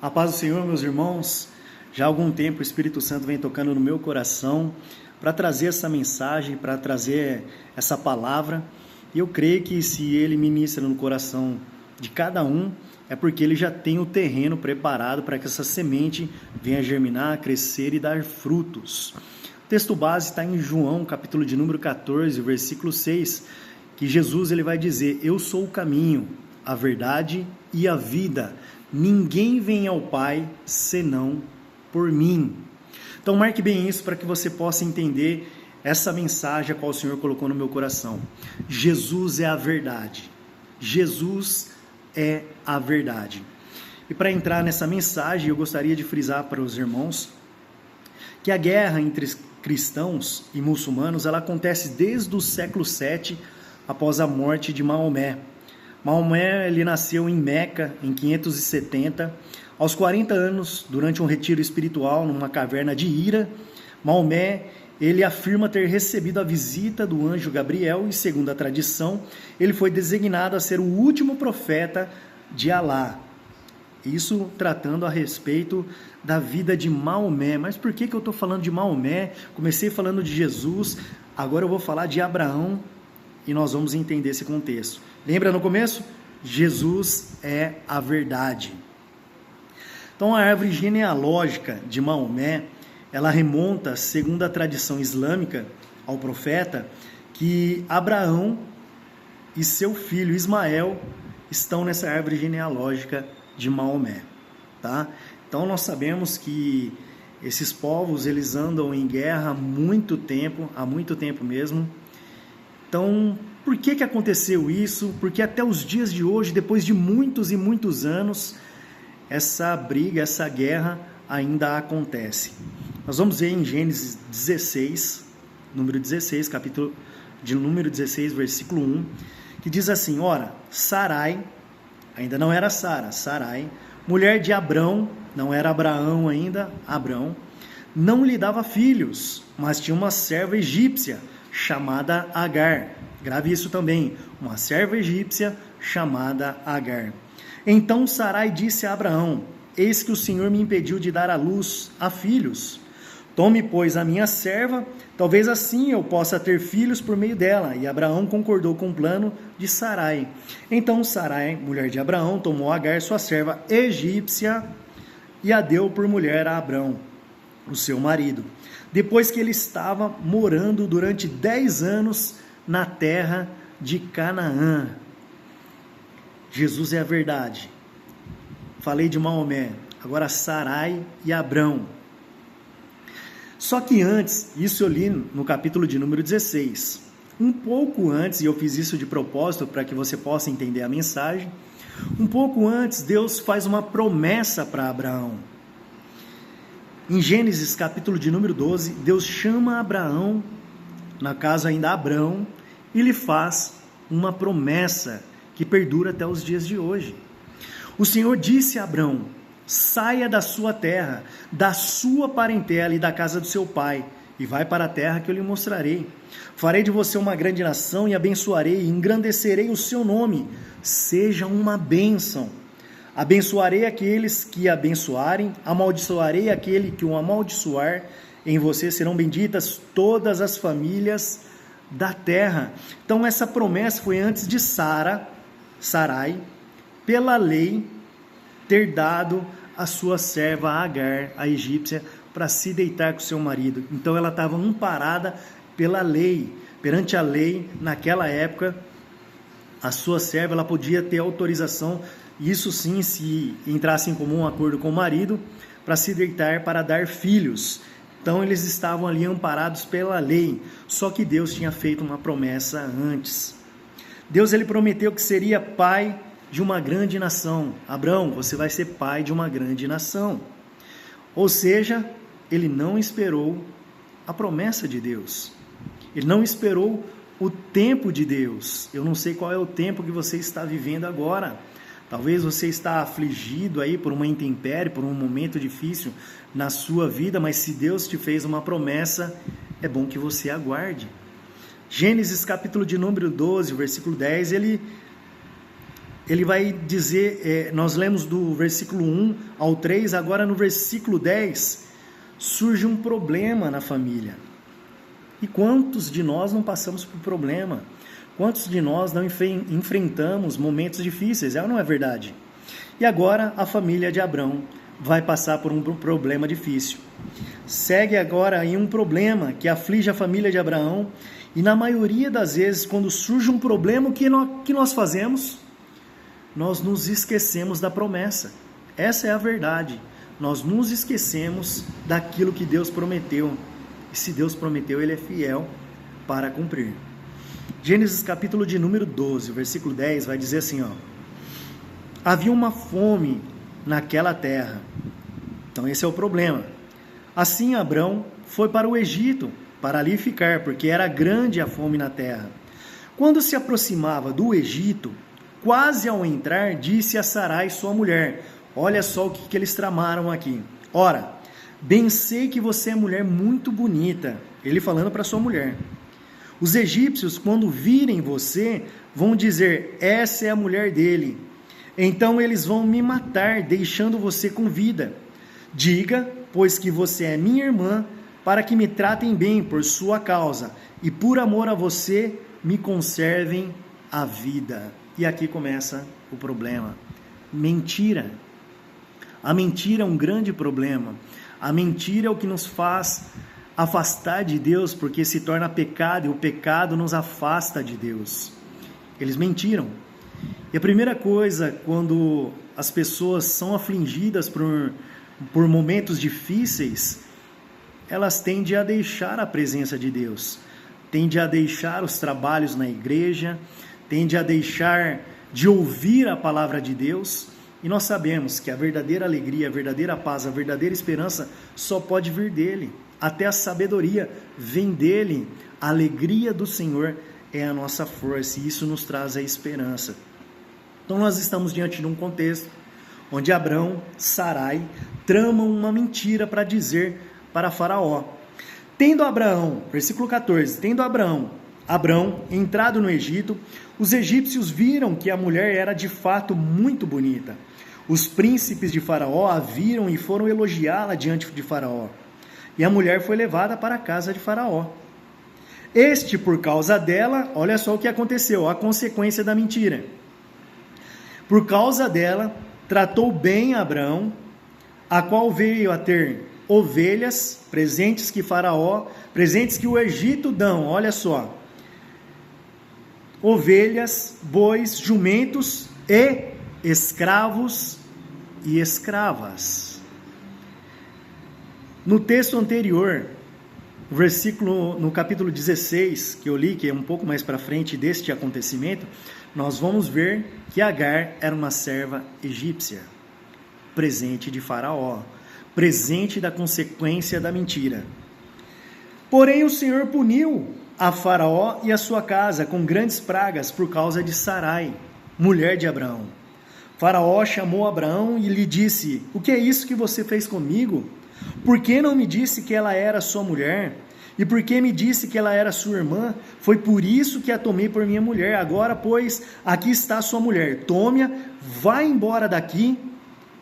A paz do Senhor, meus irmãos. Já há algum tempo o Espírito Santo vem tocando no meu coração para trazer essa mensagem, para trazer essa palavra. E eu creio que se Ele ministra no coração de cada um, é porque Ele já tem o terreno preparado para que essa semente venha germinar, crescer e dar frutos. O texto base está em João, capítulo de número 14, versículo 6, que Jesus ele vai dizer: eu sou o caminho, a verdade e a vida. Ninguém vem ao Pai senão por mim. Então marque bem isso para que você possa entender essa mensagem a qual o Senhor colocou no meu coração. Jesus é a verdade. Jesus é a verdade. E para entrar nessa mensagem, eu gostaria de frisar para os irmãos que a guerra entre cristãos e muçulmanos ela acontece desde o século 7 após a morte de Maomé. Maomé ele nasceu em Meca em 570. Aos 40 anos, durante um retiro espiritual numa caverna de Hira, Maomé ele afirma ter recebido a visita do anjo Gabriel e, segundo a tradição, ele foi designado a ser o último profeta de Alá. Isso tratando a respeito da vida de Maomé. Mas por que eu estou falando de Maomé? Comecei falando de Jesus, agora eu vou falar de Abraão e nós vamos entender esse contexto. Lembra no começo? Jesus é a verdade. Então a árvore genealógica de Maomé, ela remonta, segundo a tradição islâmica, ao profeta, que Abraão e seu filho Ismael estão nessa árvore genealógica de Maomé, tá? Então nós sabemos que esses povos, eles andam em guerra há muito tempo mesmo. Então, por que aconteceu isso? Porque até os dias de hoje, depois de muitos e muitos anos, essa briga, essa guerra ainda acontece. Nós vamos ver em Gênesis 16, número 16, capítulo de número 16, versículo 1, que diz assim: ora, Sarai, ainda não era Sara, Sarai, mulher de Abrão, não era Abraão ainda, Abrão, não lhe dava filhos, mas tinha uma serva egípcia chamada Agar. Grave isso também, uma serva egípcia chamada Agar. Então Sarai disse a Abraão: eis que o Senhor me impediu de dar à luz a filhos. Tome, pois, a minha serva, talvez assim eu possa ter filhos por meio dela. E Abraão concordou com o plano de Sarai. Então Sarai, mulher de Abraão, tomou Agar, sua serva egípcia, e a deu por mulher a Abrão, o seu marido, depois que ele estava morando durante 10 anos na terra de Canaã. Jesus é a verdade. Falei de Maomé, agora Sarai e Abrão. Só que antes, isso eu li no capítulo de número 16. Um pouco antes, e eu fiz isso de propósito para que você possa entender a mensagem, um pouco antes Deus faz uma promessa para Abraão. Em Gênesis capítulo de número 12, Deus chama Abraão, na casa ainda Abrão, e lhe faz uma promessa que perdura até os dias de hoje. O Senhor disse a Abrão: saia da sua terra, da sua parentela e da casa do seu pai, e vai para a terra que eu lhe mostrarei. Farei de você uma grande nação e abençoarei e engrandecerei o seu nome. Seja uma bênção. Abençoarei aqueles que abençoarem, amaldiçoarei aquele que o amaldiçoar. Em você serão benditas todas as famílias da terra. Então essa promessa foi antes de Sarai, pela lei, ter dado a sua serva Agar, a egípcia, para se deitar com seu marido. Então ela estava amparada pela lei. Perante a lei, naquela época, a sua serva ela podia ter autorização, isso sim, se entrasse em comum acordo com o marido, para se deitar, para dar filhos. Então eles estavam ali amparados pela lei, só que Deus tinha feito uma promessa antes. Deus ele prometeu que seria pai de uma grande nação. Abraão, você vai ser pai de uma grande nação. Ou seja, ele não esperou a promessa de Deus. Ele não esperou o tempo de Deus. Eu não sei qual é o tempo que você está vivendo agora. Talvez você está afligido aí por uma intempérie, por um momento difícil na sua vida, mas se Deus te fez uma promessa, é bom que você aguarde. Gênesis capítulo de número 12, versículo 10, ele ele vai dizer, nós lemos do versículo 1 ao 3, agora no versículo 10, surge um problema na família. E quantos de nós não passamos por problema? Quantos de nós não enfrentamos momentos difíceis? É ou não é verdade? E agora a família de Abrão vai passar por um problema difícil. Segue agora aí um problema que aflige a família de Abraão, e na maioria das vezes, quando surge um problema, o que nós fazemos? Nós nos esquecemos da promessa. Essa é a verdade. Nós nos esquecemos daquilo que Deus prometeu. E se Deus prometeu, Ele é fiel para cumprir. Gênesis capítulo de número 12, versículo 10, vai dizer assim, havia uma fome naquela terra. Então esse é o problema. Assim Abrão foi para o Egito, para ali ficar, porque era grande a fome na terra. Quando se aproximava do Egito, quase ao entrar, disse a Sarai, sua mulher, olha só o que eles tramaram aqui. Ora, bem sei que você é mulher muito bonita. Ele falando para sua mulher. Os egípcios, quando virem você, vão dizer, essa é a mulher dele. Então eles vão me matar, deixando você com vida. Diga, pois que você é minha irmã, para que me tratem bem por sua causa, e por amor a você, me conservem a vida. E aqui começa o problema. Mentira. A mentira é um grande problema. A mentira é o que nos faz afastar de Deus, porque se torna pecado, e o pecado nos afasta de Deus. Eles mentiram. E a primeira coisa, quando as pessoas são afligidas por momentos difíceis, elas tendem a deixar a presença de Deus, tendem a deixar os trabalhos na igreja, tendem a deixar de ouvir a palavra de Deus, e nós sabemos que a verdadeira alegria, a verdadeira paz, a verdadeira esperança só pode vir dele. Até a sabedoria vem dele. A alegria do Senhor é a nossa força, e isso nos traz a esperança. Então nós estamos diante de um contexto onde Abrão, Sarai, tramam uma mentira para dizer para Faraó. Tendo Abraão, versículo 14, tendo Abrão entrado no Egito, os egípcios viram que a mulher era de fato muito bonita. Os príncipes de Faraó a viram e foram elogiá-la diante de Faraó. E a mulher foi levada para a casa de Faraó. Este, por causa dela, olha só o que aconteceu, a consequência da mentira. Por causa dela, tratou bem Abrão, a qual veio a ter ovelhas, presentes que o Egito dão, olha só. Ovelhas, bois, jumentos e escravos e escravas. No texto anterior, no capítulo 16, que eu li, que é um pouco mais para frente deste acontecimento, nós vamos ver que Agar era uma serva egípcia, presente de Faraó, presente da consequência da mentira. Porém, o Senhor puniu a Faraó e a sua casa com grandes pragas por causa de Sarai, mulher de Abraão. Faraó chamou Abraão e lhe disse, o que é isso que você fez comigo? Por que não me disse que ela era sua mulher? E por que me disse que ela era sua irmã? Foi por isso que a tomei por minha mulher. Agora, pois, aqui está sua mulher. Tome-a, vá embora daqui.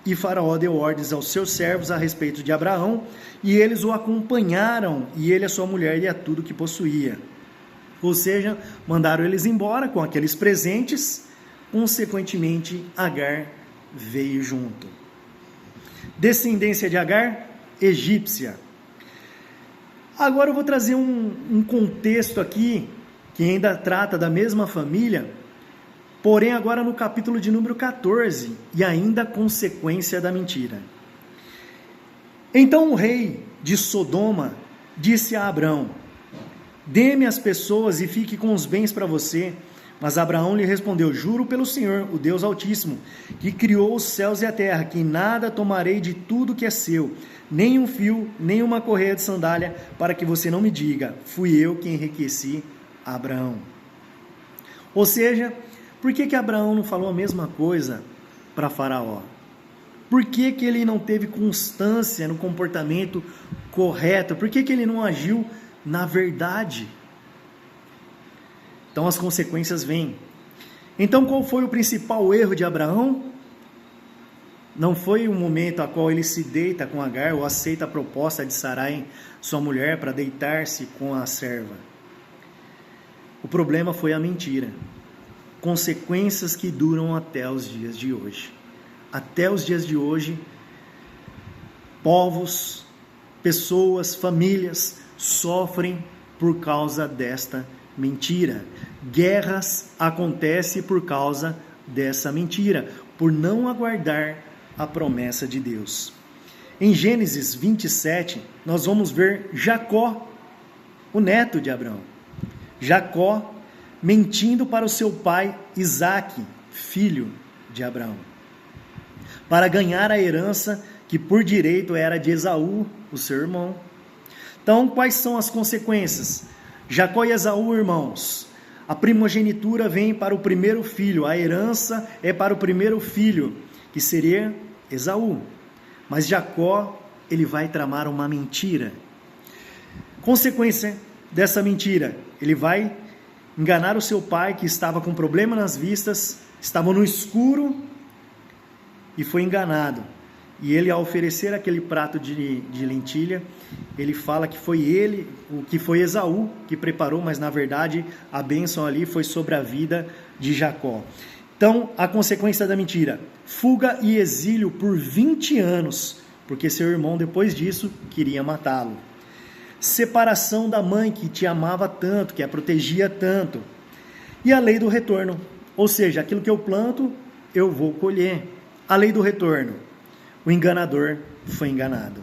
E Faraó deu ordens aos seus servos a respeito de Abraão, e eles o acompanharam, e ele, a sua mulher e a tudo que possuía. Ou seja, mandaram eles embora com aqueles presentes, consequentemente, Agar veio junto. Descendência de Agar, egípcia. Agora eu vou trazer um contexto aqui, que ainda trata da mesma família, porém agora no capítulo de número 14, e ainda a consequência da mentira. Então o rei de Sodoma disse a Abrão, dê-me as pessoas e fique com os bens para você. Mas Abraão lhe respondeu, juro pelo Senhor, o Deus Altíssimo, que criou os céus e a terra, que nada tomarei de tudo que é seu, nem um fio, nem uma correia de sandália, para que você não me diga, fui eu quem enriqueci Abraão. Ou seja, por que Abraão não falou a mesma coisa para Faraó? Por que ele não teve constância no comportamento correto? Por que ele não agiu na verdade? Então as consequências vêm. Então, qual foi o principal erro de Abraão? Não foi o momento a qual ele se deita com Agar ou aceita a proposta de Sarai, sua mulher, para deitar-se com a serva. O problema foi a mentira. Consequências que duram até os dias de hoje. Até os dias de hoje, povos, pessoas, famílias sofrem por causa desta mentira. Guerras acontecem por causa dessa mentira, por não aguardar a promessa de Deus. Em Gênesis 27, nós vamos ver Jacó, o neto de Abraão. Jacó mentindo para o seu pai Isaque, filho de Abraão, para ganhar a herança que por direito era de Esaú, o seu irmão. Então, quais são as consequências? Jacó e Esaú, irmãos, a primogenitura vem para o primeiro filho, a herança é para o primeiro filho, que seria Esaú. Mas Jacó, ele vai tramar uma mentira. Consequência dessa mentira, ele vai enganar o seu pai, que estava com problema nas vistas, estava no escuro e foi enganado. E ele, ao oferecer aquele prato de lentilha, ele fala que foi ele, que foi Esaú que preparou, mas na verdade a bênção ali foi sobre a vida de Jacó. Então, a consequência da mentira: fuga e exílio por 20 anos, porque seu irmão, depois disso, queria matá-lo. Separação da mãe que te amava tanto, que a protegia tanto. E a lei do retorno, ou seja, aquilo que eu planto, eu vou colher. A lei do retorno. O enganador foi enganado.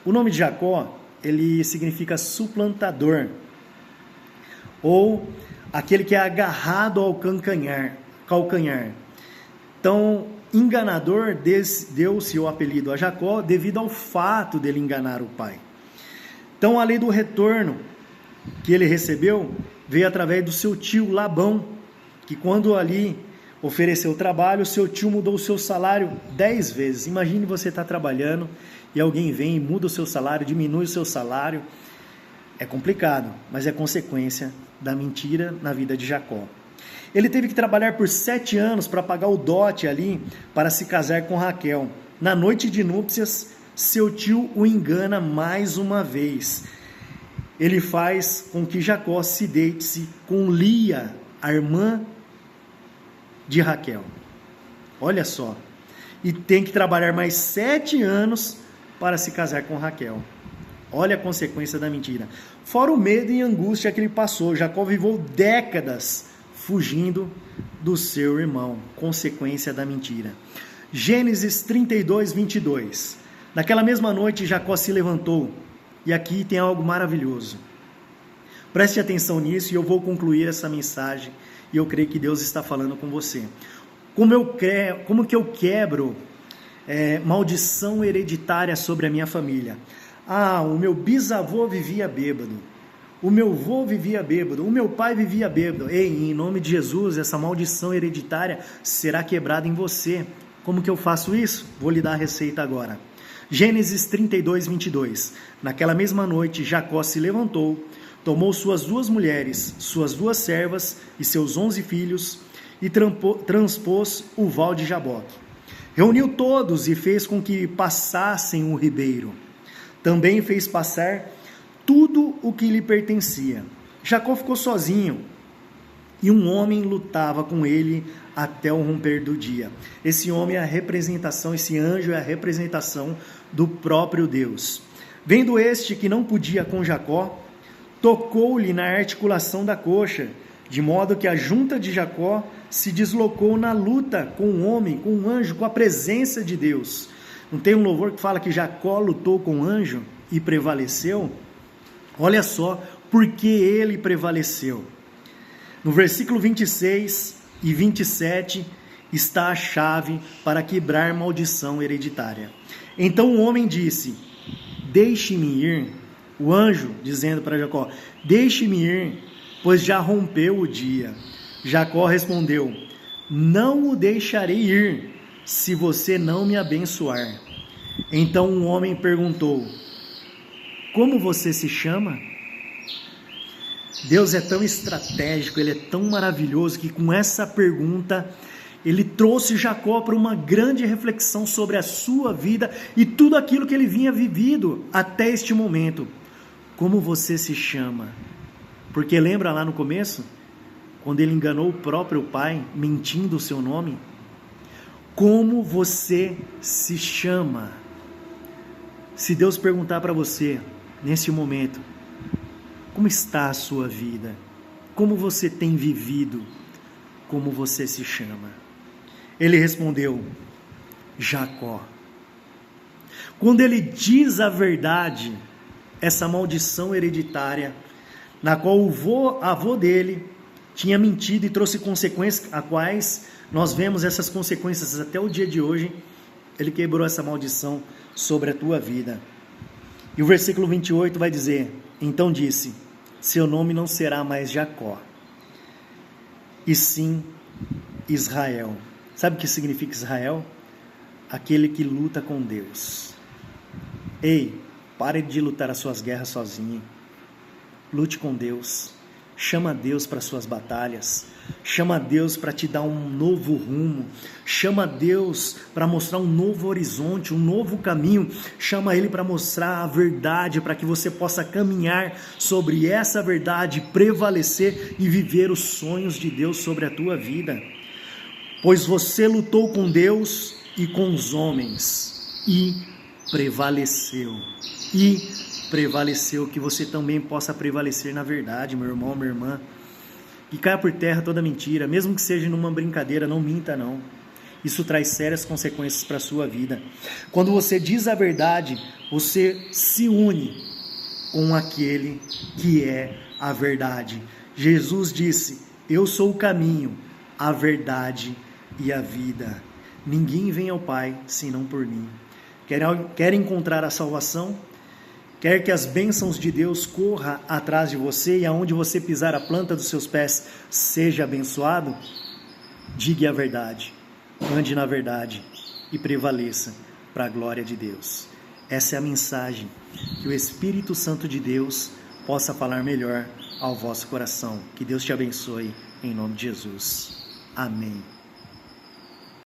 O nome de Jacó, ele significa suplantador, ou aquele que é agarrado ao calcanhar. Então, enganador deu-se o apelido a Jacó devido ao fato dele enganar o pai. Então, a lei do retorno que ele recebeu veio através do seu tio Labão, que quando ali ofereceu trabalho, seu tio mudou o seu salário 10 vezes. Imagine você estar trabalhando e alguém vem e muda o seu salário, diminui o seu salário. É complicado, mas é consequência da mentira na vida de Jacó. Ele teve que trabalhar por 7 anos para pagar o dote ali, para se casar com Raquel. Na noite de núpcias, seu tio o engana mais uma vez. Ele faz com que Jacó se deite com Lia, a irmã de Raquel. Olha só. E tem que trabalhar mais 7 anos para se casar com Raquel. Olha a consequência da mentira. Fora o medo e angústia que ele passou, Jacó viveu décadas fugindo do seu irmão. Consequência da mentira. Gênesis 32, 22. Naquela mesma noite, Jacó se levantou. E aqui tem algo maravilhoso. Preste atenção nisso e eu vou concluir essa mensagem. E eu creio que Deus está falando com você. Como que eu quebro maldição hereditária sobre a minha família? O meu bisavô vivia bêbado. O meu avô vivia bêbado. O meu pai vivia bêbado. Em nome de Jesus, essa maldição hereditária será quebrada em você. Como que eu faço isso? Vou lhe dar a receita agora. Gênesis 32, 22. Naquela mesma noite, Jacó se levantou, tomou suas 2 mulheres, suas 2 servas e seus 11 filhos e transpôs o val de Jaboque. Reuniu todos e fez com que passassem o ribeiro. Também fez passar tudo o que lhe pertencia. Jacó ficou sozinho e um homem lutava com ele até o romper do dia. Esse homem é a representação, esse anjo é a representação do próprio Deus. Vendo este que não podia com Jacó, tocou-lhe na articulação da coxa, de modo que a junta de Jacó se deslocou na luta com o homem, com o anjo, com a presença de Deus. Não tem um louvor que fala que Jacó lutou com o anjo e prevaleceu? Olha só porque ele prevaleceu. No versículo 26 e 27 está a chave para quebrar maldição hereditária. Então o homem disse: deixe-me ir. O anjo dizendo para Jacó: deixe-me ir, pois já rompeu o dia. Jacó respondeu: não o deixarei ir, se você não me abençoar. Então o homem perguntou: como você se chama? Deus é tão estratégico, Ele é tão maravilhoso que com essa pergunta Ele trouxe Jacó para uma grande reflexão sobre a sua vida e tudo aquilo que ele vinha vivido até este momento. Como você se chama? Porque lembra lá no começo, quando ele enganou o próprio pai, mentindo o seu nome? Como você se chama? Se Deus perguntar para você, nesse momento, como está a sua vida? Como você tem vivido? Como você se chama? Ele respondeu, Jacó. Quando ele diz a verdade, essa maldição hereditária, na qual o avô dele tinha mentido e trouxe consequências, a quais nós vemos essas consequências até o dia de hoje, ele quebrou essa maldição sobre a tua vida. E o versículo 28 vai dizer, então disse, seu nome não será mais Jacó, e sim Israel. Sabe o que significa Israel? Aquele que luta com Deus. Ei, pare de lutar as suas guerras sozinho. Lute com Deus. Chama Deus para suas batalhas. Chama Deus para te dar um novo rumo. Chama Deus para mostrar um novo horizonte, um novo caminho. Chama Ele para mostrar a verdade, para que você possa caminhar sobre essa verdade, prevalecer e viver os sonhos de Deus sobre a tua vida. Pois você lutou com Deus e com os homens e prevaleceu. Que você também possa prevalecer na verdade, meu irmão, minha irmã. E caia por terra toda mentira, mesmo que seja numa brincadeira, não minta não. Isso traz sérias consequências para a sua vida. Quando você diz a verdade, você se une com aquele que é a verdade. Jesus disse, eu sou o caminho, a verdade e a vida. Ninguém vem ao Pai senão por mim. Quer encontrar a salvação? Quer que as bênçãos de Deus corra atrás de você e aonde você pisar a planta dos seus pés seja abençoado? Diga a verdade, ande na verdade e prevaleça para a glória de Deus. Essa é a mensagem, que o Espírito Santo de Deus possa falar melhor ao vosso coração. Que Deus te abençoe, em nome de Jesus. Amém.